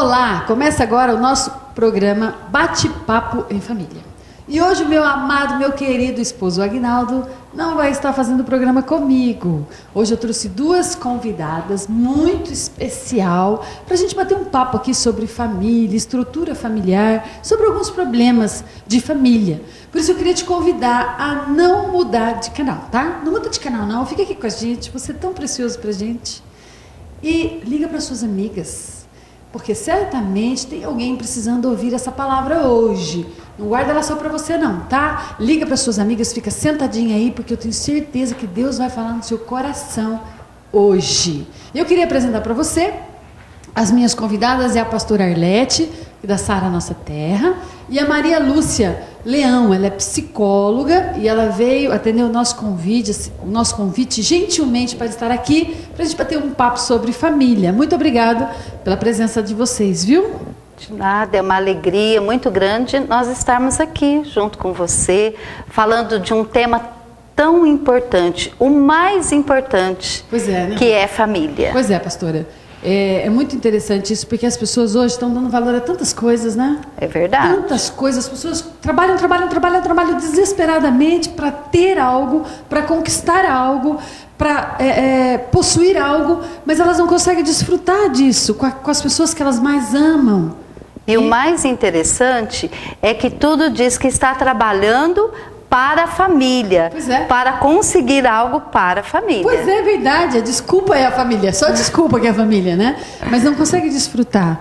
Olá, começa agora o nosso programa Bate-Papo em Família. E hoje o meu amado, meu querido esposo Aguinaldo não vai estar fazendo o programa comigo. Hoje eu trouxe duas convidadas muito especial para a gente bater um papo aqui sobre família, estrutura familiar, sobre alguns problemas de família. Por isso eu queria te convidar a não mudar de canal, tá? Não muda de canal não, fica aqui com a gente, você é tão precioso pra gente. E liga para suas amigas. Porque certamente tem alguém precisando ouvir essa palavra hoje. Não guarda ela só para você não, tá? Liga para suas amigas, fica sentadinha aí, porque eu tenho certeza que Deus vai falar no seu coração hoje. Eu queria apresentar para você as minhas convidadas, é a pastora Arlete, da Sara Nossa Terra, e a Maria Lúcia Leão. Ela é psicóloga e ela veio atender o nosso convite gentilmente para estar aqui, para a gente bater um papo sobre família. Muito obrigada pela presença de vocês, viu? De nada, é uma alegria muito grande nós estarmos aqui junto com você, falando de um tema tão importante, o mais importante, Pois é, né? que é família. Pois é, pastora. É muito interessante isso, porque as pessoas hoje estão dando valor a tantas coisas, né? É verdade. Tantas coisas. As pessoas trabalham desesperadamente para ter algo, para conquistar algo, para possuir algo, mas elas não conseguem desfrutar disso com as pessoas que elas mais amam. E o mais interessante é que tudo diz que está trabalhando para a família, Pois é. para conseguir algo para a família. Pois é, verdade. A desculpa é a família. Só desculpa que é a família, né? Mas não consegue desfrutar.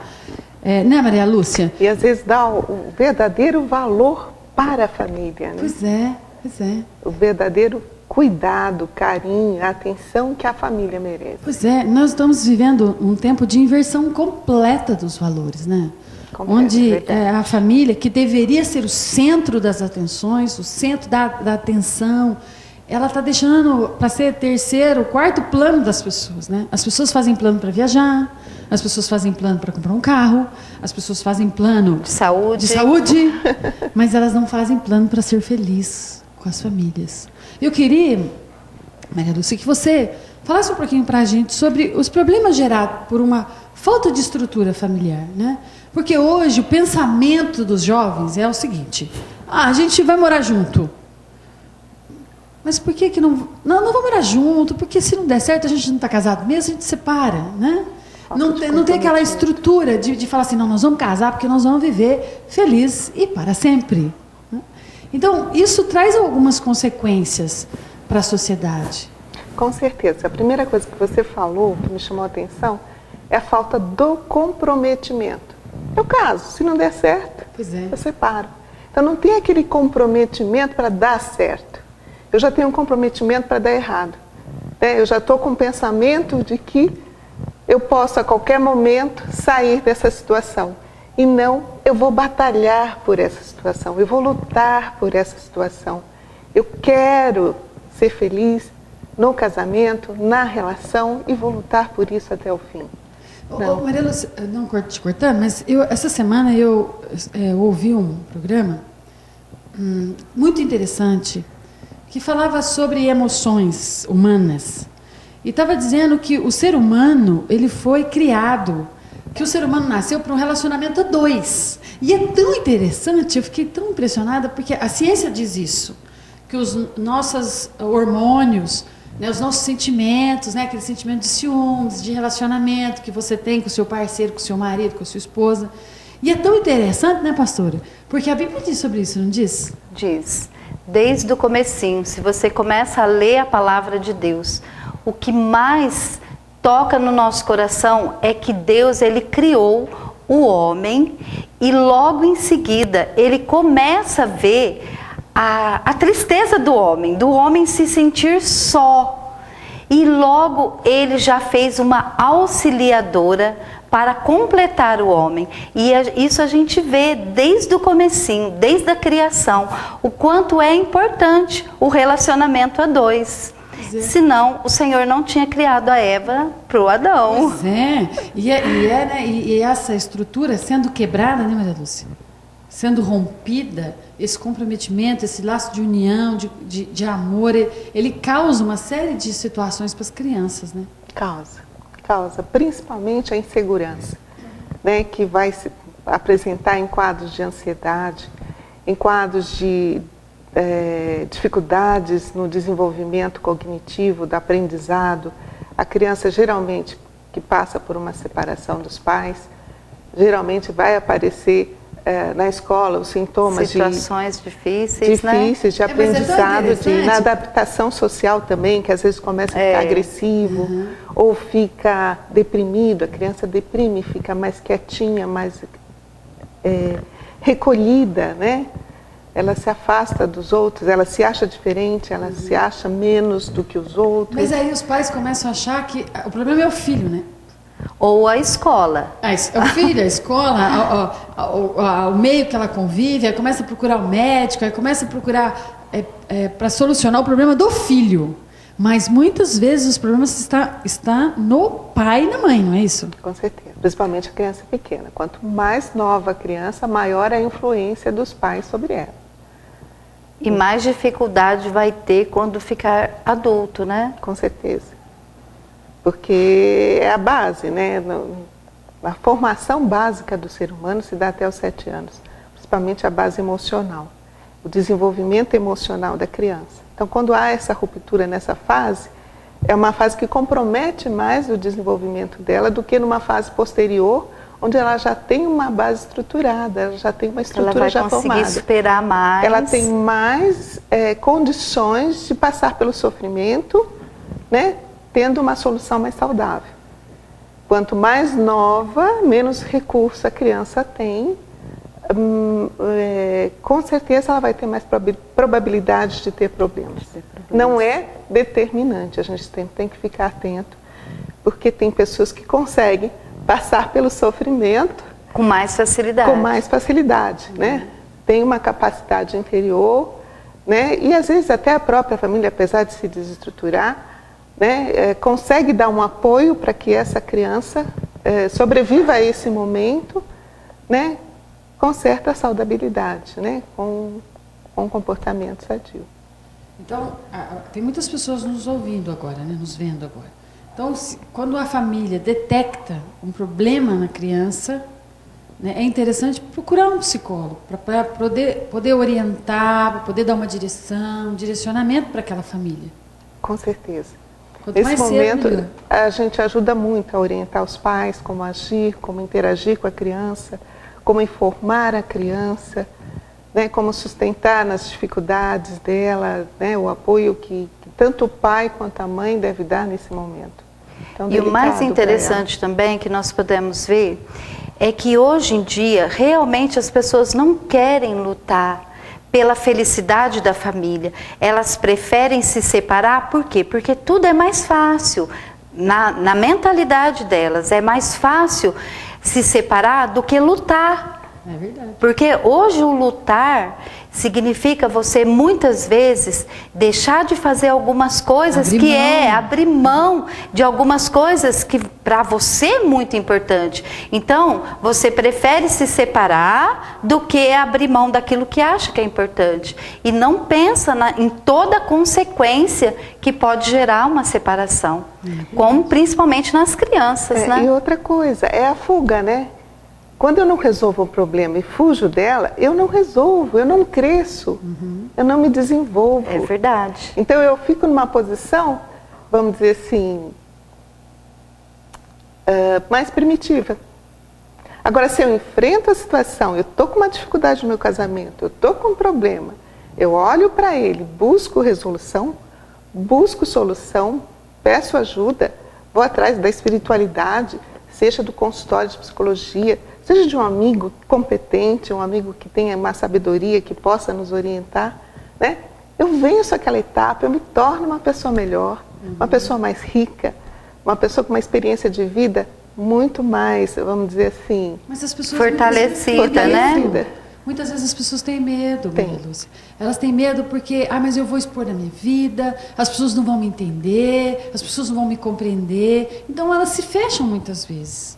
Né, Maria Lúcia? E às vezes dá o verdadeiro valor para a família, né? Pois é, pois é. O verdadeiro cuidado, carinho, atenção que a família merece. Pois é, nós estamos vivendo um tempo de inversão completa dos valores, né? Onde a família, que deveria ser o centro das atenções, o centro da atenção, ela está deixando para ser terceiro, quarto plano das pessoas, né? As pessoas fazem plano para viajar, as pessoas fazem plano para comprar um carro, as pessoas fazem plano De saúde. mas elas não fazem plano para ser feliz com as famílias. Eu queria, Maria Lúcia, que você falasse um pouquinho para a gente sobre os problemas gerados por uma falta de estrutura familiar, né? Porque hoje o pensamento dos jovens é o seguinte: a gente vai morar junto. Mas por que não vamos morar junto? Porque se não der certo, a gente não está casado mesmo, a gente separa, né? Não tem aquela estrutura de falar assim, não, nós vamos casar porque nós vamos viver feliz e para sempre. Né? Então, isso traz algumas consequências para a sociedade. Com certeza. A primeira coisa que você falou, que me chamou a atenção, é a falta do comprometimento. Eu caso, se não der certo, Pois é. eu separo. Então não tem aquele comprometimento para dar certo. Eu já tenho um comprometimento para dar errado. Eu já estou com o pensamento de que eu posso a qualquer momento sair dessa situação. E não, eu vou batalhar por essa situação, eu vou lutar por essa situação. Eu quero ser feliz no casamento, na relação e vou lutar por isso até o fim. Maria Lúcia, não te cortando, mas essa semana eu ouvi um programa muito interessante que falava sobre emoções humanas e estava dizendo que o ser humano ele foi criado, que o ser humano nasceu para um relacionamento a dois. E é tão interessante, eu fiquei tão impressionada porque a ciência diz isso, que os nossos hormônios, né, os nossos sentimentos, né, aquele sentimento de ciúmes, de relacionamento que você tem com o seu parceiro, com o seu marido, com a sua esposa. E é tão interessante, né, pastora? Porque a Bíblia diz sobre isso, não diz? Diz. Desde o comecinho, se você começa a ler a palavra de Deus, o que mais toca no nosso coração é que Deus, ele criou o homem e logo em seguida ele começa a ver a tristeza do homem se sentir só. E logo ele já fez uma auxiliadora para completar o homem. E isso a gente vê desde o comecinho, desde a criação, o quanto é importante o relacionamento a dois. Senão o Senhor não tinha criado a Eva para o Adão. Pois é. E essa estrutura sendo quebrada, né, Maria Lúcia? Sendo rompida, esse comprometimento, esse laço de união, de amor, ele causa uma série de situações para as crianças, né? Causa, principalmente a insegurança. né, que vai se apresentar em quadros de ansiedade, em quadros de dificuldades no desenvolvimento cognitivo, do aprendizado. A criança geralmente que passa por uma separação dos pais, geralmente vai aparecer na escola os sintomas situações difíceis, né? De aprendizado, na adaptação social também, que às vezes começa a ficar agressivo, ou fica deprimido, a criança deprime, fica mais quietinha, mais recolhida, né? Ela se afasta dos outros, ela se acha diferente, ela se acha menos do que os outros. Mas aí os pais começam a achar que o problema é o filho, né? Ou a escola. O filho, a escola, o meio que ela convive, aí começa a procurar o médico, aí começa a procurar para solucionar o problema do filho. Mas muitas vezes os problemas estão no pai e na mãe, não é isso? Com certeza, principalmente a criança pequena. Quanto mais nova a criança, maior a influência dos pais sobre ela. E mais dificuldade vai ter quando ficar adulto, né? Com certeza. Porque é a base, né? A formação básica do ser humano se dá até os 7 anos, principalmente a base emocional, o desenvolvimento emocional da criança. Então, quando há essa ruptura nessa fase, é uma fase que compromete mais o desenvolvimento dela do que numa fase posterior, onde ela já tem uma base estruturada, ela já tem uma estrutura já formada. Ela vai conseguir superar mais. Ela tem mais condições de passar pelo sofrimento, né, tendo uma solução mais saudável. Quanto mais nova, menos recurso a criança tem, com certeza ela vai ter mais probabilidade de ter problemas. Não é determinante, a gente tem que ficar atento, porque tem pessoas que conseguem passar pelo sofrimento com mais facilidade. Com mais facilidade, né? Tem uma capacidade interior, né? E às vezes até a própria família, apesar de se desestruturar, né, consegue dar um apoio para que essa criança sobreviva a esse momento, né, com certa saudabilidade, né, com um comportamento sadio. Então, tem muitas pessoas nos ouvindo agora, né, nos vendo agora. Então, quando a família detecta um problema na criança, né, é interessante procurar um psicólogo para poder orientar, para poder dar uma direção, um direcionamento para aquela família. Com certeza. Quanto Nesse mais momento, cedo, a gente ajuda muito a orientar os pais, como agir, como interagir com a criança, como informar a criança, né, como sustentar nas dificuldades dela, né, o apoio que tanto o pai quanto a mãe deve dar nesse momento. Então, e o mais interessante também que nós podemos ver é que hoje em dia realmente as pessoas não querem lutar pela felicidade da família. Elas preferem se separar, por quê? Porque tudo é mais fácil. Na mentalidade delas, é mais fácil se separar do que lutar. É verdade. Porque hoje o lutar significa você muitas vezes deixar de fazer algumas coisas abrir mão de algumas coisas que para você é muito importante. Então, você prefere se separar do que abrir mão daquilo que acha que é importante. E não pensa em toda a consequência que pode gerar uma separação. Como principalmente nas crianças, né? E outra coisa, é a fuga, né? Quando eu não resolvo o problema e fujo dela, eu não resolvo, eu não cresço, eu não me desenvolvo. É verdade. Então eu fico numa posição, vamos dizer assim, mais primitiva. Agora, se eu enfrento a situação, eu estou com uma dificuldade no meu casamento, eu estou com um problema, eu olho para ele, busco resolução, busco solução, peço ajuda, vou atrás da espiritualidade, seja do consultório de psicologia, seja de um amigo competente, um amigo que tenha uma sabedoria, que possa nos orientar, né? Eu venço aquela etapa, eu me torno uma pessoa melhor, uma pessoa mais rica, uma pessoa com uma experiência de vida muito mais, vamos dizer assim, mas as pessoas fortalecida, né? Muitas vezes as pessoas têm medo, Maria Lúcia. Elas têm medo porque, mas eu vou expor a minha vida, as pessoas não vão me entender, as pessoas não vão me compreender. Então elas se fecham muitas vezes.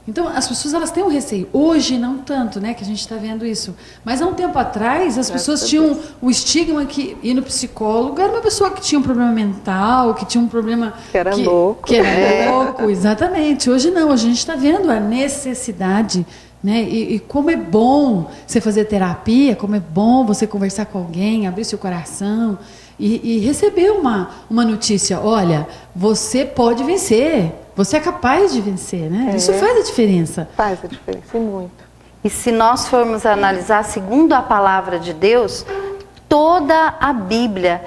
Então, as pessoas elas têm um receio. Hoje, não tanto, né, que a gente está vendo isso. Mas há um tempo atrás, as pessoas tinham o estigma que ir no psicólogo era uma pessoa que tinha um problema mental, que tinha um problema... Que era louco. Que era louco, exatamente. Hoje não, hoje a gente está vendo a necessidade, né? E como é bom você fazer terapia, como é bom você conversar com alguém, abrir seu coração e receber uma notícia. Olha, você pode vencer. Você é capaz de vencer, né? Isso faz a diferença. Faz a diferença, e muito. E se nós formos analisar segundo a palavra de Deus, toda a Bíblia,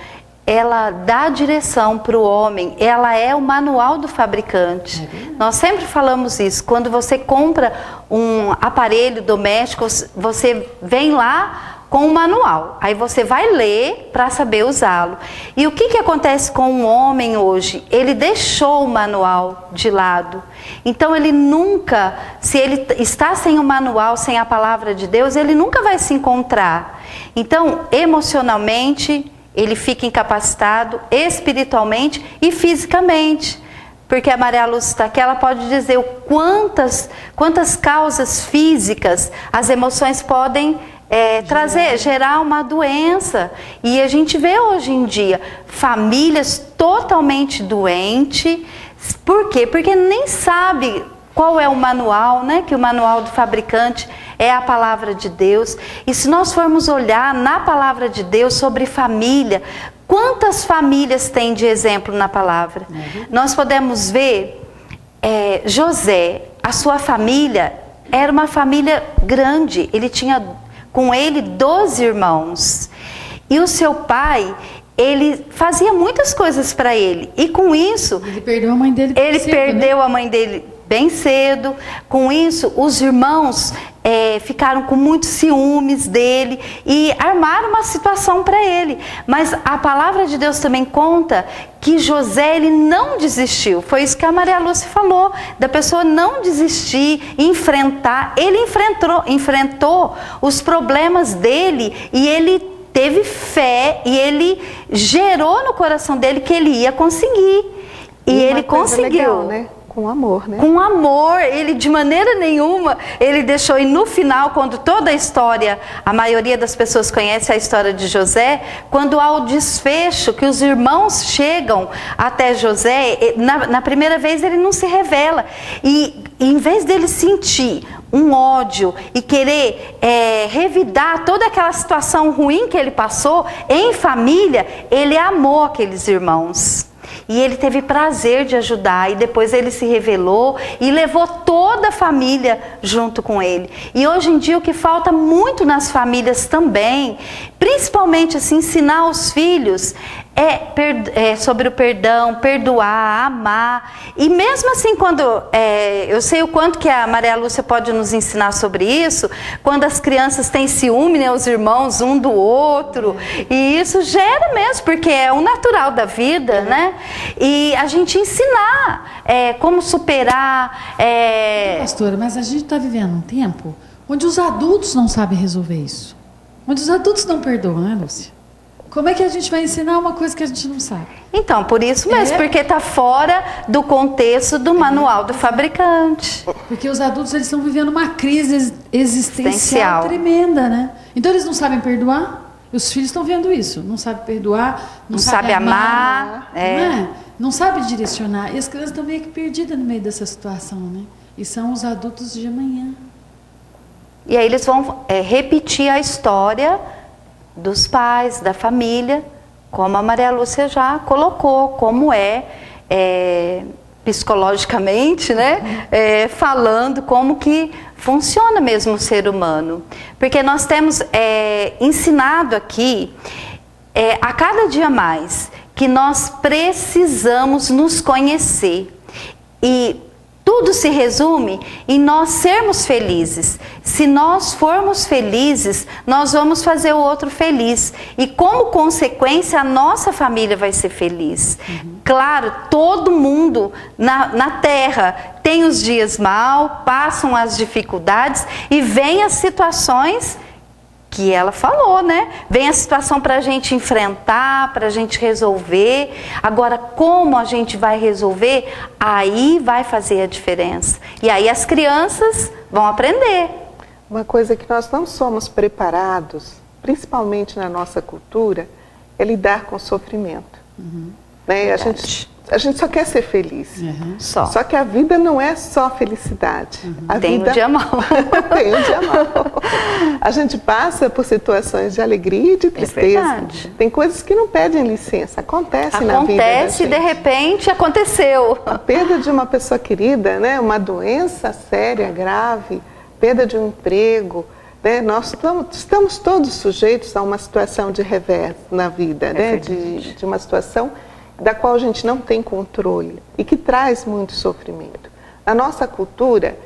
ela dá direção para o homem, ela é o manual do fabricante. Nós sempre falamos isso, quando você compra um aparelho doméstico, você vem lá com o manual, aí você vai ler para saber usá-lo. E o que acontece com o homem hoje? Ele deixou o manual de lado. Então ele nunca, se ele está sem o manual, sem a palavra de Deus, ele nunca vai se encontrar. Então, emocionalmente, ele fica incapacitado, espiritualmente e fisicamente. Porque a Maria Lúcia está aqui, ela pode dizer quantas causas físicas as emoções podem gerar uma doença. E a gente vê hoje em dia famílias totalmente doentes. Por quê? Porque nem sabe qual é o manual, né? Que o manual do fabricante é a palavra de Deus. E se nós formos olhar na palavra de Deus sobre família, quantas famílias tem de exemplo na palavra? Nós podemos ver José, a sua família era uma família grande. Ele tinha com ele 12 irmãos. E o seu pai, ele fazia muitas coisas para ele. E com isso... Ele perdeu a mãe dele bem cedo, perdeu, né? a mãe dele bem cedo. Com isso, os irmãos ficaram com muitos ciúmes dele e armaram uma situação para ele. Mas a palavra de Deus também conta que José, ele não desistiu. Foi isso que a Maria Lúcia falou, da pessoa não desistir, enfrentar. Ele enfrentou os problemas dele e ele teve fé e ele gerou no coração dele que ele ia conseguir. E ele conseguiu. Legal, né? Com amor, né? Com amor, ele de maneira nenhuma, ele deixou. E no final, quando toda a história, a maioria das pessoas conhece a história de José, quando há o desfecho, que os irmãos chegam até José, na primeira vez ele não se revela. E em vez dele sentir um ódio e querer revidar toda aquela situação ruim que ele passou em família, ele amou aqueles irmãos. E ele teve prazer de ajudar, e depois ele se revelou e levou toda a família junto com ele. E hoje em dia o que falta muito nas famílias também, principalmente assim, ensinar os filhos sobre o perdão, perdoar, amar. E mesmo assim, quando eu sei o quanto que a Maria Lúcia pode nos ensinar sobre isso, quando as crianças têm ciúme, né, os irmãos um do outro, e isso gera mesmo, porque é o natural da vida, né? E a gente ensinar como superar. Pastora, mas a gente está vivendo um tempo onde os adultos não sabem resolver isso, onde os adultos não perdoam, né, Lúcia? Como é que a gente vai ensinar uma coisa que a gente não sabe? Então, por isso mesmo, porque está fora do contexto do manual do fabricante. Porque os adultos eles estão vivendo uma crise existencial tremenda, né? Então eles não sabem perdoar. Os filhos estão vendo isso, não sabem perdoar, não sabem amar, não sabem direcionar. E as crianças estão meio que perdidas no meio dessa situação, né? E são os adultos de amanhã. E aí eles vão repetir a história dos pais, da família, como a Maria Lúcia já colocou, como psicologicamente, né? Falando como que funciona mesmo o ser humano. Porque nós temos ensinado aqui, a cada dia mais, que nós precisamos nos conhecer. E tudo se resume em nós sermos felizes. Se nós formos felizes, nós vamos fazer o outro feliz. E como consequência, a nossa família vai ser feliz. Claro, todo mundo na Terra tem os dias mal, passam as dificuldades e vem as situações que ela falou, né? Vem a situação para a gente enfrentar, para a gente resolver. Agora, como a gente vai resolver, aí vai fazer a diferença. E aí as crianças vão aprender. Uma coisa que nós não somos preparados, principalmente na nossa cultura, é lidar com o sofrimento. Né? A gente só quer ser feliz. Só que a vida não é só felicidade. Tem um dia mau. Tem um dia mau. A gente passa por situações de alegria e de tristeza. Tem coisas que não pedem licença, acontecem na vida da Acontece e de repente aconteceu. A perda de uma pessoa querida, né? Uma doença séria, grave, perda de um emprego. Né? Nós estamos todos sujeitos a uma situação de revés na vida, né? De uma situação da qual a gente não tem controle e que traz muito sofrimento. Na nossa cultura,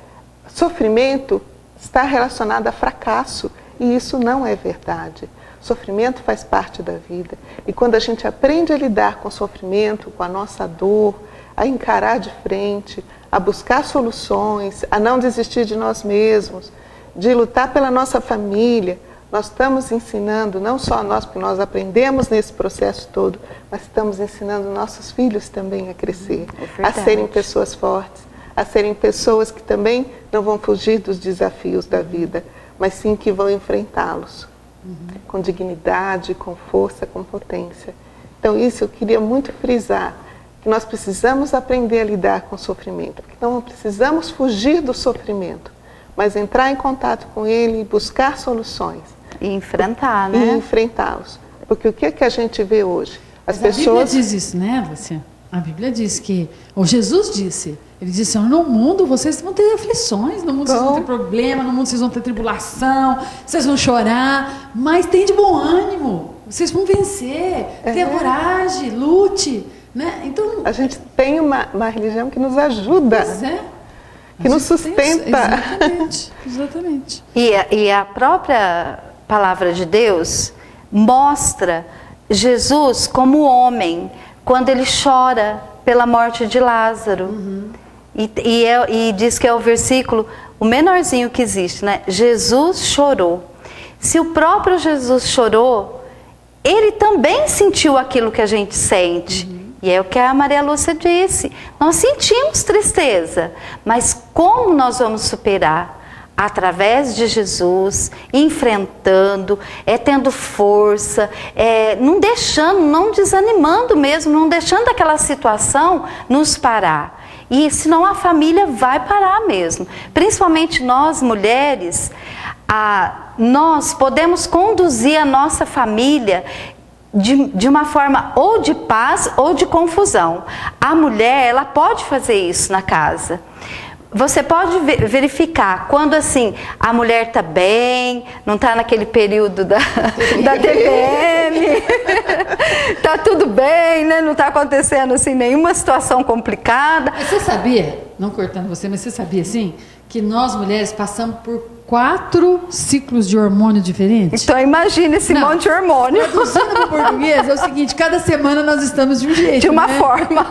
sofrimento está relacionado a fracasso e isso não é verdade. Sofrimento faz parte da vida e quando a gente aprende a lidar com o sofrimento, com a nossa dor, a encarar de frente, a buscar soluções, a não desistir de nós mesmos, de lutar pela nossa família, nós estamos ensinando, não só nós, porque nós aprendemos nesse processo todo, mas estamos ensinando nossos filhos também a crescer, a serem pessoas fortes, a serem pessoas que também não vão fugir dos desafios da vida, mas sim que vão enfrentá-los com dignidade, com força, com potência. Então isso eu queria muito frisar, que nós precisamos aprender a lidar com o sofrimento, porque não precisamos fugir do sofrimento, mas entrar em contato com ele e buscar soluções. E enfrentar, né? E enfrentá-los. Porque o que é que a gente vê hoje? A Bíblia diz isso, né, Lúcia? A Bíblia diz que, ou Jesus disse, ele disse, no mundo vocês vão ter aflições, no mundo vocês vão ter problema, no mundo vocês vão ter tribulação, vocês vão chorar, mas tem de bom ânimo, vocês vão vencer, tenha coragem, lute, né? Então, a gente tem uma religião que nos ajuda. Pois é. Que nos sustenta. Exatamente. E a própria palavra de Deus mostra Jesus como homem, quando ele chora pela morte de Lázaro. E diz que é o versículo, o menorzinho que existe, né? Jesus chorou. Se o próprio Jesus chorou, ele também sentiu aquilo que a gente sente. E é o que a Maria Lúcia disse. Nós sentimos tristeza, mas como nós vamos superar? Através de Jesus, enfrentando, tendo força, não deixando, não desanimando mesmo, não deixando aquela situação nos parar. E senão a família vai parar mesmo. Principalmente nós mulheres, nós podemos conduzir a nossa família de uma forma ou de paz ou de confusão. A mulher, ela pode fazer isso na casa. Você pode verificar quando assim a mulher está bem, não está naquele período da TPM, está tudo bem, né? Não está acontecendo assim nenhuma situação complicada. Mas você sabia, não cortando você, mas você sabia assim, que nós mulheres passamos por 4 ciclos de hormônio diferentes? Então imagina esse monte de hormônio. Traduzindo para o português é o seguinte, cada semana nós estamos de um jeito. De uma forma.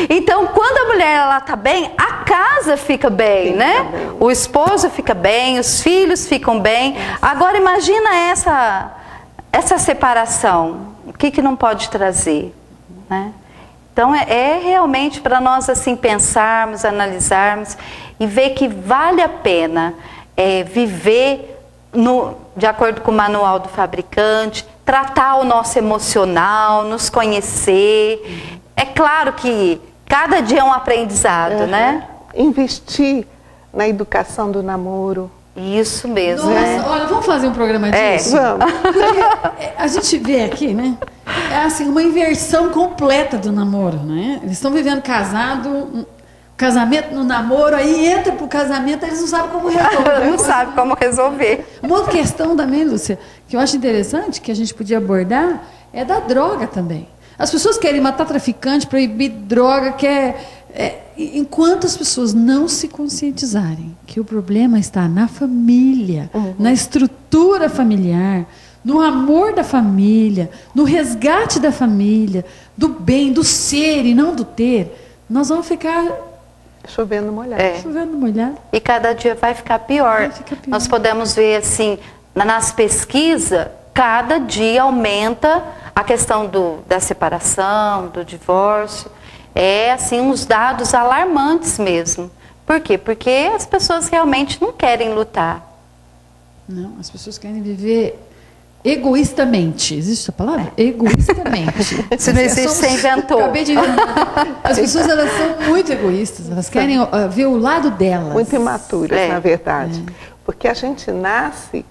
Então quando a mulher ela está bem, a casa fica bem, né? Bem. O esposo fica bem, os filhos ficam bem. Agora imagina essa separação. O que não pode trazer, né? Então é realmente para nós assim pensarmos, analisarmos e ver que vale a pena viver de acordo com o manual do fabricante, tratar o nosso emocional, nos conhecer. É claro que cada dia é um aprendizado, né? Investir na educação do namoro. Isso mesmo. Nossa, olha, vamos fazer um programa disso? Vamos. A gente vê aqui, né? É assim, uma inversão completa do namoro, né? Eles estão vivendo casamento no namoro, aí entra pro casamento, eles não sabem como resolver. Não sabem como resolver. Uma outra questão também, Lúcia, que eu acho interessante, que a gente podia abordar, é da droga também. As pessoas querem matar traficante, proibir droga, enquanto as pessoas não se conscientizarem que o problema está na família, na estrutura familiar, no amor da família, no resgate da família, do bem, do ser e não do ter, nós vamos ficar chovendo molhado. Chovendo molhado. E cada dia vai ficar pior. Nós podemos ver assim, nas pesquisas, cada dia aumenta a questão da separação, do divórcio. É assim, uns dados alarmantes mesmo. Por quê? Porque as pessoas realmente não querem lutar. Não, as pessoas querem viver egoístamente. Existe essa palavra? Egoístamente. Se não existe, você inventou. Acabei de inventar. As pessoas, elas são muito egoístas. Elas querem ver o lado delas. Muito imaturas, na verdade. Porque a gente nasce,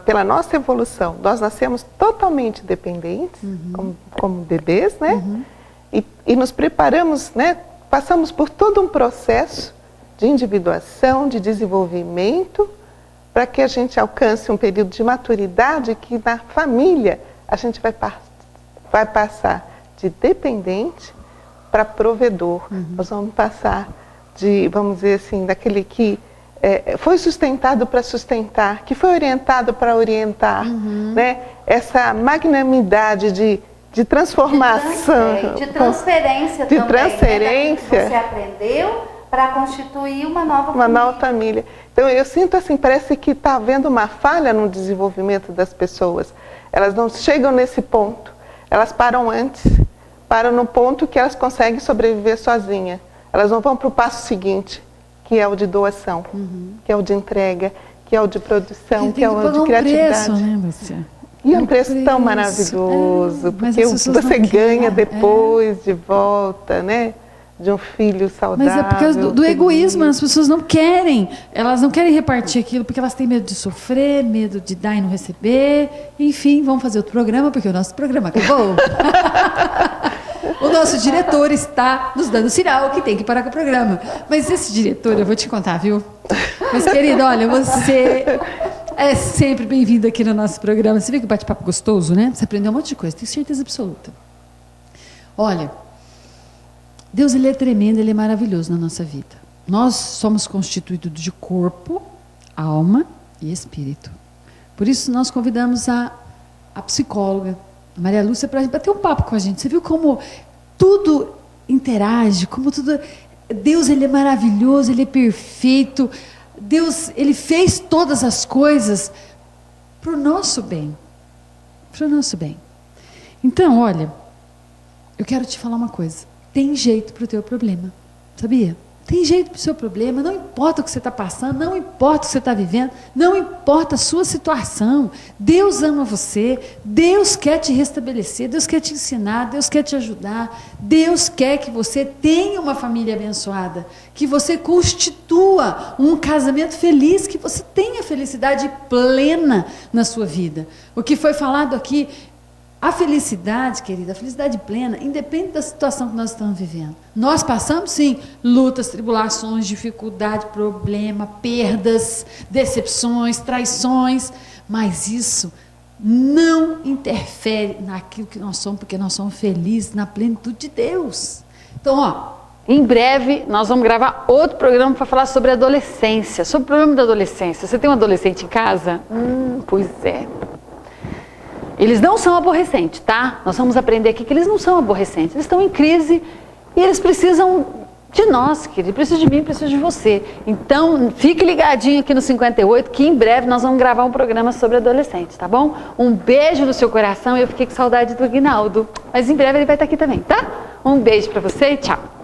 pela nossa evolução, nós nascemos totalmente dependentes, como bebês, né? E nos preparamos, né? Passamos por todo um processo de individuação, de desenvolvimento, para que a gente alcance um período de maturidade que na família a gente vai passar de dependente para provedor. Nós vamos passar de, vamos dizer assim, daquele que foi sustentado para sustentar, que foi orientado para orientar, né? Essa magnanimidade de transformação. De transferência de também. Transferência. Né? Você aprendeu para constituir uma nova família. Uma nova família. Então eu sinto assim, parece que está havendo uma falha no desenvolvimento das pessoas. Elas não chegam nesse ponto. Elas param antes. Param no ponto que elas conseguem sobreviver sozinhas. Elas não vão para o passo seguinte, que é o de doação, que é o de entrega, que é o de produção, que é o de criatividade. Preço, né, Lúcia? E é um preço tão maravilhoso, porque você ganha depois de volta, né? De um filho saudável. Mas é por causa do egoísmo, as pessoas não querem. Elas não querem repartir aquilo porque elas têm medo de sofrer, medo de dar e não receber. Enfim, vamos fazer outro programa, porque o nosso programa acabou. O nosso diretor está nos dando sinal que tem que parar com o programa. Mas esse diretor, eu vou te contar, viu? Mas, querido, olha, você é sempre bem-vindo aqui no nosso programa. Você viu que bate-papo gostoso, né? Você aprendeu um monte de coisa, tenho certeza absoluta. Olha, Deus, ele é tremendo, ele é maravilhoso na nossa vida. Nós somos constituídos de corpo, alma e espírito. Por isso, nós convidamos a psicóloga, a Maria Lúcia, para bater um papo com a gente. Você viu como tudo interage, como tudo... Deus, ele é maravilhoso, ele é perfeito. Deus, ele fez todas as coisas para o nosso bem. Para o nosso bem. Então, olha, eu quero te falar uma coisa. Tem jeito para o teu problema, sabia? Tem jeito para o seu problema, não importa o que você está passando, não importa o que você está vivendo, não importa a sua situação. Deus ama você, Deus quer te restabelecer, Deus quer te ensinar, Deus quer te ajudar, Deus quer que você tenha uma família abençoada, que você constitua um casamento feliz, que você tenha felicidade plena na sua vida. O que foi falado aqui, a felicidade, querida, a felicidade plena, independe da situação que nós estamos vivendo. Nós passamos, sim, lutas, tribulações, dificuldade, problema, perdas, decepções, traições, mas isso não interfere naquilo que nós somos, porque nós somos felizes na plenitude de Deus. Então, ó, em breve nós vamos gravar outro programa para falar sobre adolescência, sobre o problema da adolescência. Você tem um adolescente em casa? Pois é. Eles não são aborrecentes, tá? Nós vamos aprender aqui que eles não são aborrecentes. Eles estão em crise e eles precisam de nós, querido. Eles precisam de mim, precisam de você. Então, fique ligadinho aqui no 58, que em breve nós vamos gravar um programa sobre adolescentes, tá bom? Um beijo no seu coração. Eu fiquei com saudade do Aguinaldo. Mas em breve ele vai estar aqui também, tá? Um beijo para você e tchau.